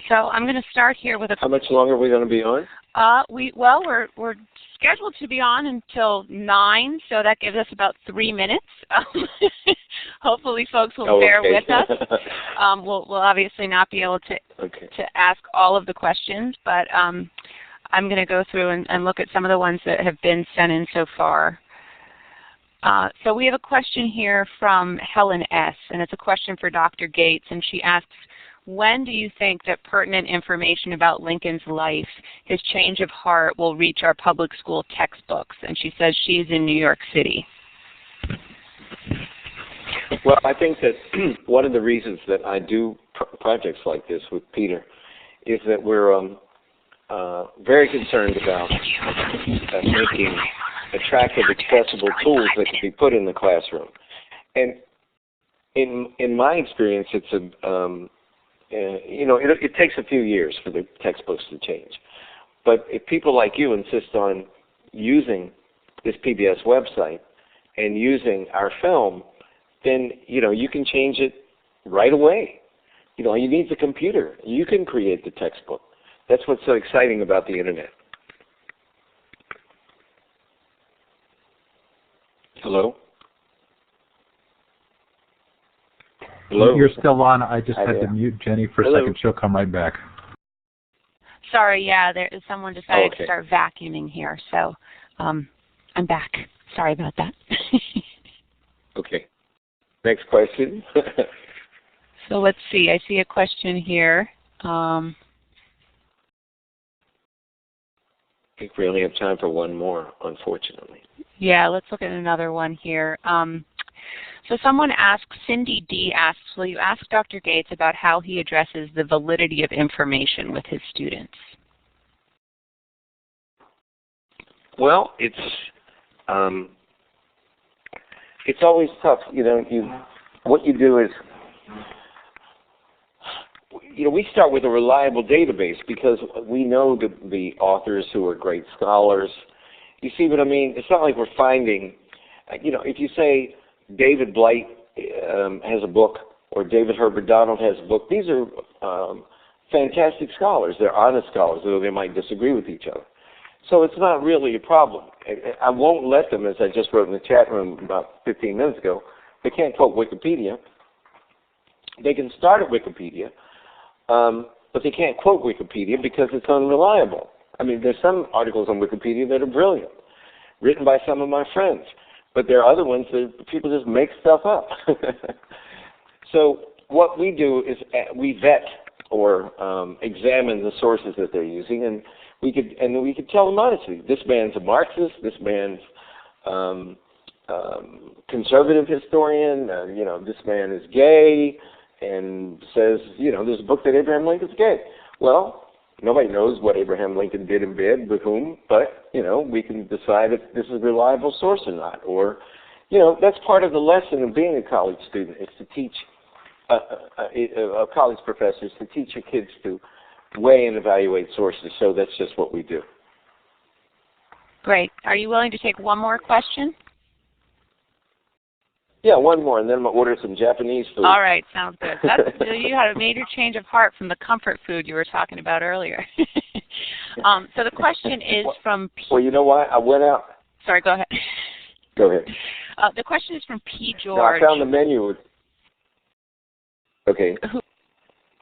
So I'm going to start here with a... How much longer are we going to be on? We're scheduled to be on until 9, so that gives us about 3 minutes. Hopefully folks will bear with us. We'll obviously not be able to ask all of the questions, but I'm going to go through and look at some of the ones that have been sent in so far. So we have a question here from Helen S., and it's a question for Dr. Gates, and she asks, when do you think that pertinent information about Lincoln's life, his change of heart, will reach our public school textbooks? And she says she's in New York City. Well, I think that one of the reasons that I do projects like this with Peter is that we're very concerned about making attractive, accessible tools that can be put in the classroom. And in my experience, it's it takes a few years for the textbooks to change. But if people like you insist on using this PBS website and using our film, then you can change it right away. You need the computer. You can create the textbook. That's what's so exciting about the internet. Hello? Hello? You're still on. I just had there. to mute Jenny for a Hello? second. She'll come right back. Sorry, yeah, someone decided Okay. to start vacuuming here, so I'm back. Sorry about that. Okay. Next question. So let's see. I see a question here. I think we only have time for one more, unfortunately. Yeah, let's look at another one here. So someone asks, Cindy D asks, will you ask Dr. Gates about how he addresses the validity of information with his students? Well, it's always tough. What you do is, we start with a reliable database because we know the authors who are great scholars. You see what I mean? It's not like we're finding, if you say David Blight has a book or David Herbert Donald has a book, these are fantastic scholars. They're honest scholars, though they might disagree with each other. So it's not really a problem. I won't let them, as I just wrote in the chat room about 15 minutes ago, they can't quote Wikipedia. They can start at Wikipedia, but they can't quote Wikipedia because it's unreliable. I mean, there's some articles on Wikipedia that are brilliant, written by some of my friends, but there are other ones that people just make stuff up. So what we do is we vet or examine the sources that they're using, and we could tell them honestly, this man's a Marxist, this man's conservative historian, this man is gay, and says, there's a book that Abraham Lincoln's gay. Well, nobody knows what Abraham Lincoln did in bed with whom, but, we can decide if this is a reliable source or not. Or, that's part of the lesson of being a college student, is to teach college professors to teach your kids to weigh and evaluate sources. So that's just what we do. Great. Are you willing to take one more question? Yeah, one more, and then I'm going to order some Japanese food. All right, sounds good. You had a major change of heart from the comfort food you were talking about earlier. So the question is from P. Well, you know what? I went out. Sorry, go ahead. Go ahead. The question is from P. George. No, I found the menu. Okay.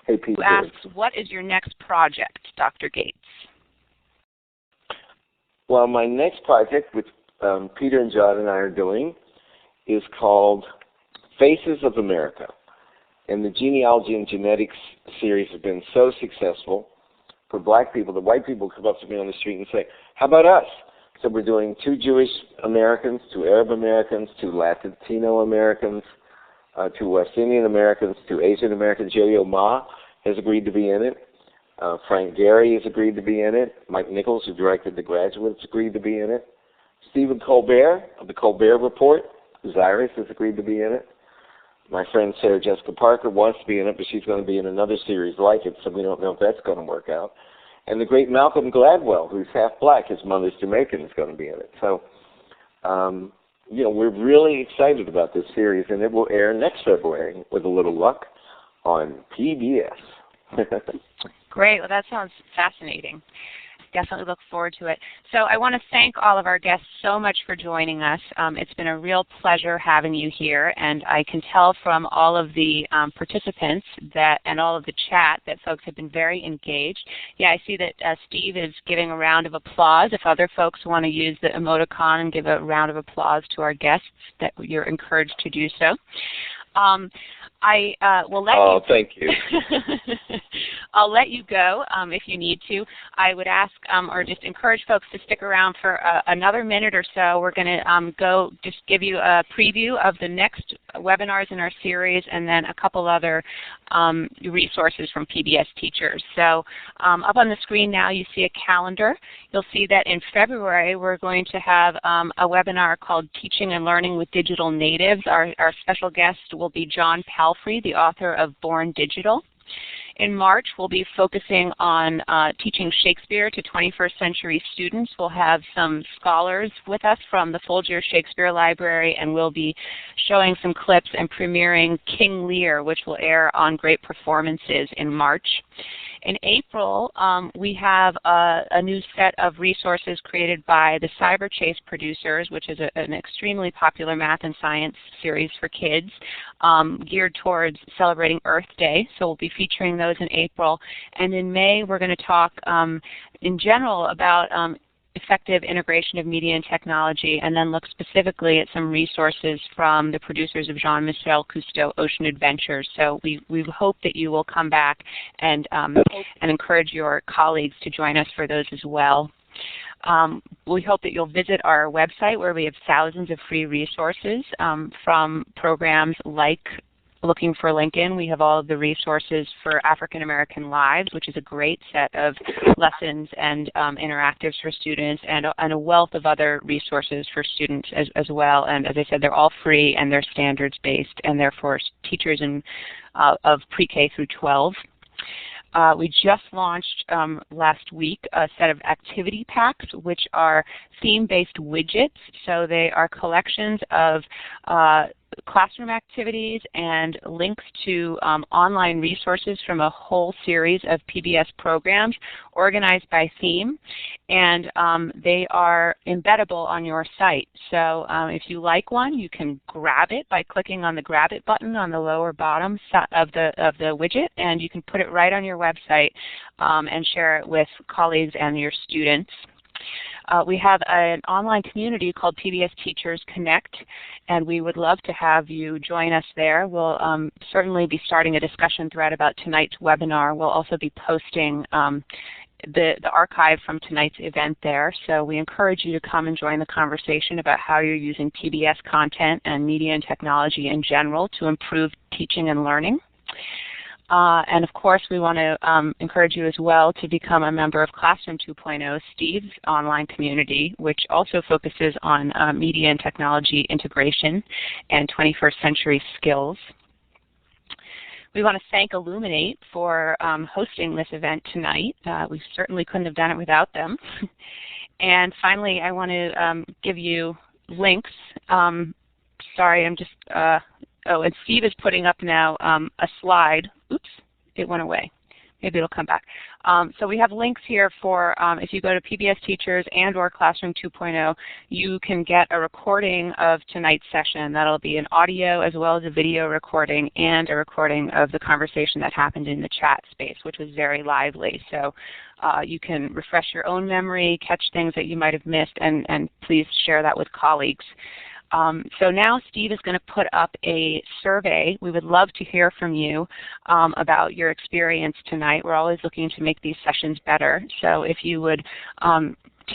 Hey, P. Who asks, what is your next project, Dr. Gates? Well, my next project, which Peter and John and I are doing, is called Faces of America. And the genealogy and genetics series has been so successful for black people that white people come up to me on the street and say, how about us? So we're doing 2 Jewish Americans, 2 Arab Americans, 2 Latino Americans, 2 West Indian Americans, 2 Asian Americans. Yo-Yo Ma has agreed to be in it. Frank Gehry has agreed to be in it. Mike Nichols, who directed The Graduate, has agreed to be in it. Stephen Colbert of The Colbert Report, Zyrus, has agreed to be in it. My friend Sarah Jessica Parker wants to be in it, but she's going to be in another series like it, so we don't know if that's going to work out. And the great Malcolm Gladwell, who's half black, his mother's Jamaican, is going to be in it. So, we're really excited about this series, and it will air next February, with a little luck, on PBS. Great. Well, that sounds fascinating. Definitely look forward to it. So I want to thank all of our guests so much for joining us. It's been a real pleasure having you here, and I can tell from all of the participants and all of the chat that folks have been very engaged. Yeah, I see that Steve is giving a round of applause. If other folks want to use the emoticon and give a round of applause to our guests, that you're encouraged to do so. I will let Oh, thank you. I'll let you go if you need to. I would ask or just encourage folks to stick around for another minute or so. We're going to go just give you a preview of the next webinars in our series and then a couple other resources from PBS teachers. So up on the screen now you see a calendar. You'll see that in February we're going to have a webinar called Teaching and Learning with Digital Natives. Our special guest will be John Palfrey, the author of Born Digital. In March, we'll be focusing on teaching Shakespeare to 21st century students. We'll have some scholars with us from the Folger Shakespeare Library, and we'll be showing some clips and premiering King Lear, which will air on Great Performances in March. In April, we have a new set of resources created by the Cyber Chase producers, which is an extremely popular math and science series for kids geared towards celebrating Earth Day. So we'll be featuring those in April. And in May, we're going to talk in general about effective integration of media and technology, and then look specifically at some resources from the producers of Jean-Michel Cousteau Ocean Adventures. So we hope that you will come back and encourage your colleagues to join us for those as well. We hope that you'll visit our website where we have thousands of free resources from programs like Looking for Lincoln. We have all of the resources for African American Lives, which is a great set of lessons and interactives for students, and a wealth of other resources for students as well. And as I said, they're all free and they're standards-based, and they're for teachers of pre-K through 12. We just launched last week a set of activity packs, which are theme-based widgets. So they are collections of classroom activities and links to online resources from a whole series of PBS programs organized by theme, and they are embeddable on your site. So if you like one, you can grab it by clicking on the Grab It button on the lower bottom of the widget, and you can put it right on your website and share it with colleagues and your students. We have an online community called PBS Teachers Connect, and we would love to have you join us there. We'll certainly be starting a discussion thread about tonight's webinar. We'll also be posting the archive from tonight's event there. So we encourage you to come and join the conversation about how you're using PBS content and media and technology in general to improve teaching and learning. And of course, we want to encourage you as well to become a member of Classroom 2.0, Steve's online community, which also focuses on media and technology integration and 21st century skills. We want to thank Illuminate for hosting this event tonight. We certainly couldn't have done it without them. And finally, I want to give you links. Sorry, I'm just, oh, and Steve is putting up now a slide. Oops, it went away. Maybe it'll come back. So we have links here for if you go to PBS Teachers and or Classroom 2.0, you can get a recording of tonight's session. That'll be an audio as well as a video recording and a recording of the conversation that happened in the chat space, which was very lively. So you can refresh your own memory, catch things that you might have missed, and please share that with colleagues. So now Steve is going to put up a survey. We would love to hear from you about your experience tonight. We're always looking to make these sessions better. So if you would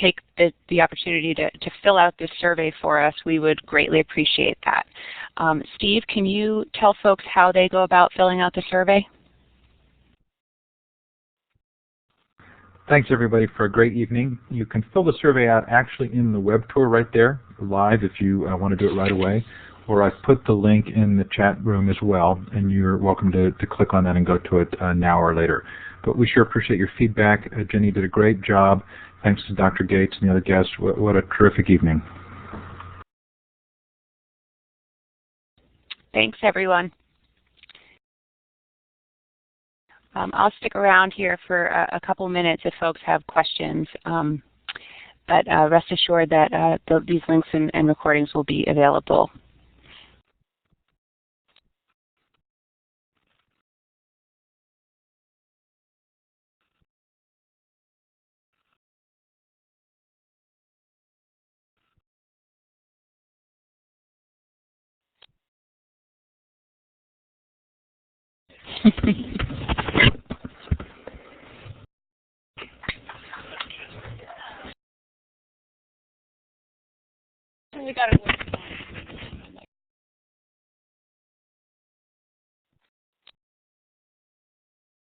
take the opportunity to fill out this survey for us, we would greatly appreciate that. Steve, can you tell folks how they go about filling out the survey? Thanks, everybody, for a great evening. You can fill the survey out actually in the web tour right there, live, if you want to do it right away. Or I've put the link in the chat room as well, and you're welcome to click on that and go to it now or later. But we sure appreciate your feedback. Jenny did a great job. Thanks to Dr. Gates and the other guests. What a terrific evening. Thanks, everyone. I'll stick around here for a couple minutes if folks have questions, but rest assured that these links and recordings will be available. We got it.